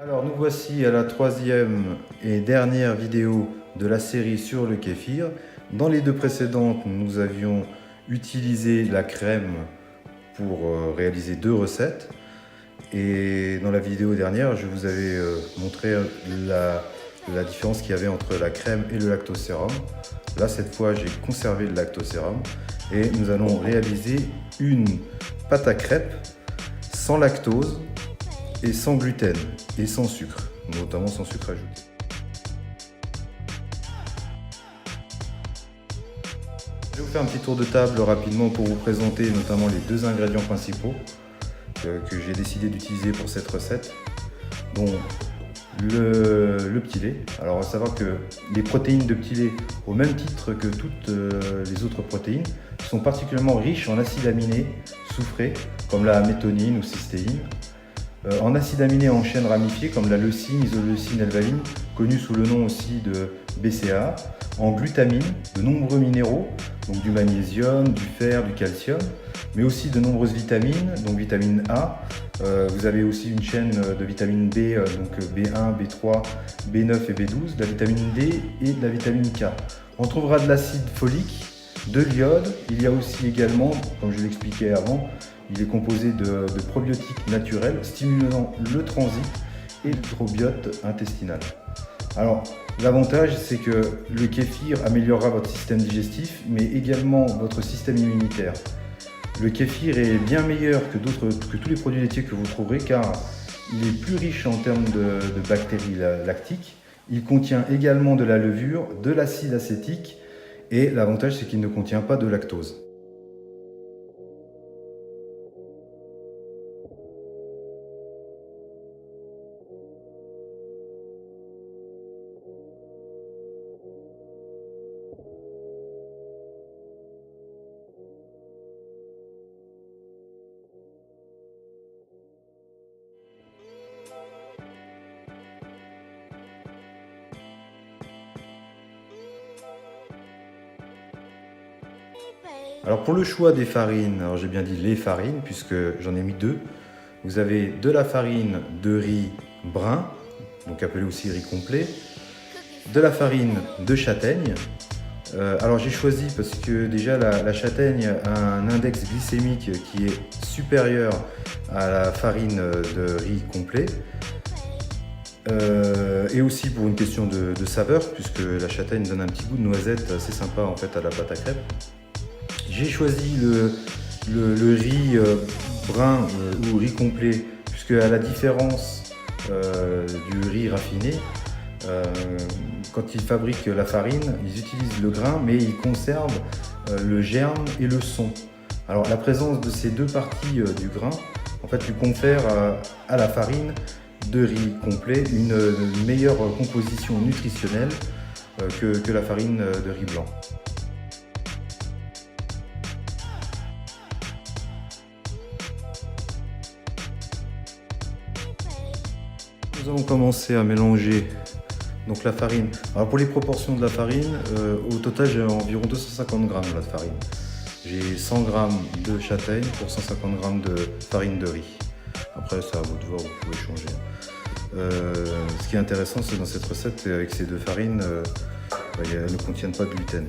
Alors nous voici à la troisième et dernière vidéo de la série sur le kéfir. Dans les deux précédentes, nous avions utilisé la crème pour réaliser deux recettes. Et dans la vidéo dernière, je vous avais montré la différence qu'il y avait entre la crème et le lactosérum. Là, cette fois, j'ai conservé le lactosérum et nous allons réaliser une pâte à crêpes sans lactose et sans gluten et sans sucre, notamment sans sucre ajouté. Je vais vous faire un petit tour de table rapidement pour vous présenter notamment les deux ingrédients principaux que j'ai décidé d'utiliser pour cette recette, dont le petit lait. Alors, à savoir que les protéines de petit lait, au même titre que toutes les autres protéines, sont particulièrement riches en acides aminés soufrés, comme la méthionine ou cystéine, en acides aminés en chaîne ramifiée, comme la leucine, isoleucine, L-valine, connue sous le nom aussi de BCAA, en glutamine, de nombreux minéraux, donc du magnésium, du fer, du calcium, mais aussi de nombreuses vitamines, donc vitamine A. Vous avez aussi une chaîne de vitamine B, donc B1, B3, B9 et B12, de la vitamine D et de la vitamine K. On trouvera de l'acide folique, de l'iode. Il y a aussi également, comme je l'expliquais avant, il est composé de probiotiques naturels stimulant le transit et le microbiote intestinal. Alors, l'avantage, c'est que le kéfir améliorera votre système digestif, mais également votre système immunitaire. Le kéfir est bien meilleur que tous les produits laitiers que vous trouverez, car il est plus riche en termes de bactéries lactiques. Il contient également de la levure, de l'acide acétique, et l'avantage, c'est qu'il ne contient pas de lactose. Alors pour le choix des farines, alors j'ai bien dit les farines puisque j'en ai mis deux. Vous avez de la farine de riz brun, donc appelé aussi riz complet, de la farine de châtaigne. Alors j'ai choisi parce que déjà la châtaigne a un index glycémique qui est supérieur à la farine de riz complet. Et aussi pour une question de saveur, puisque la châtaigne donne un petit goût de noisette assez sympa en fait à la pâte à crêpes. J'ai choisi le riz brun ou riz complet, puisque à la différence du riz raffiné, quand ils fabriquent la farine, ils utilisent le grain, mais ils conservent le germe et le son. Alors la présence de ces deux parties du grain, en fait, lui confère à la farine de riz complet une meilleure composition nutritionnelle que la farine de riz blanc. Nous allons commencer à mélanger donc la farine. Alors pour les proportions de la farine, au total j'ai environ 250 g de farine. J'ai 100 g de châtaigne pour 150 g de farine de riz. Après ça à votre devoir, vous pouvez changer. Ce qui est intéressant, c'est dans cette recette, avec ces deux farines, elles ne contiennent pas de gluten.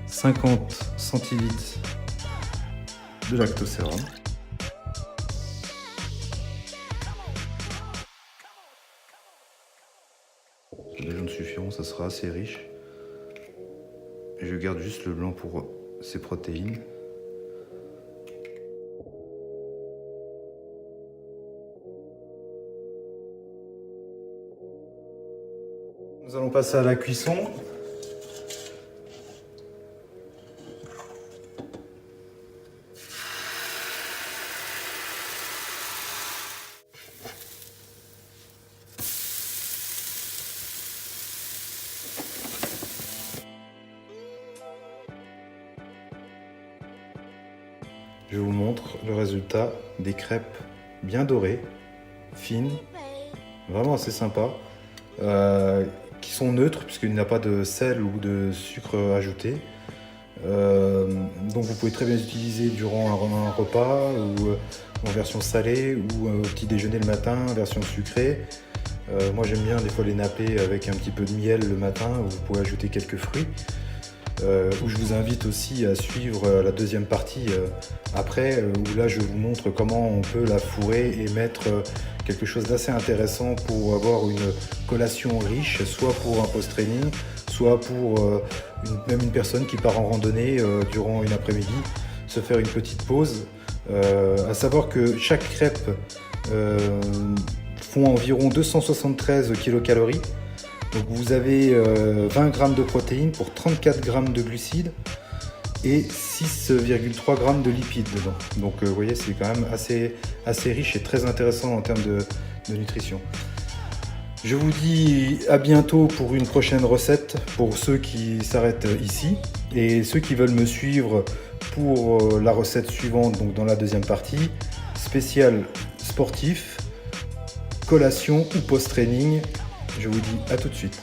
50 centilitres de lactosérum. Les jaunes suffiront, ça sera assez riche. Et je garde juste le blanc pour ses protéines. Nous allons passer à la cuisson. Je vous montre le résultat des crêpes bien dorées, fines, vraiment assez sympa, qui sont neutres puisqu'il n'y a pas de sel ou de sucre ajouté. Donc vous pouvez très bien les utiliser durant un repas, ou en version salée, ou au petit déjeuner le matin, version sucrée. Moi j'aime bien des fois les napper avec un petit peu de miel le matin, où vous pouvez ajouter quelques fruits. Où je vous invite aussi à suivre la deuxième partie après, où là je vous montre comment on peut la fourrer et mettre quelque chose d'assez intéressant pour avoir une collation riche, soit pour un post-training, soit pour même une personne qui part en randonnée durant une après-midi, se faire une petite pause. À savoir que chaque crêpe font environ 273 kilocalories. Donc vous avez 20 g de protéines pour 34 g de glucides et 6,3 g de lipides dedans. Donc vous voyez, c'est quand même assez riche et très intéressant en termes de nutrition. Je vous dis à bientôt pour une prochaine recette pour ceux qui s'arrêtent ici, et ceux qui veulent me suivre pour la recette suivante, donc dans la deuxième partie, spécial sportif, collation ou post-training. Je vous dis à tout de suite.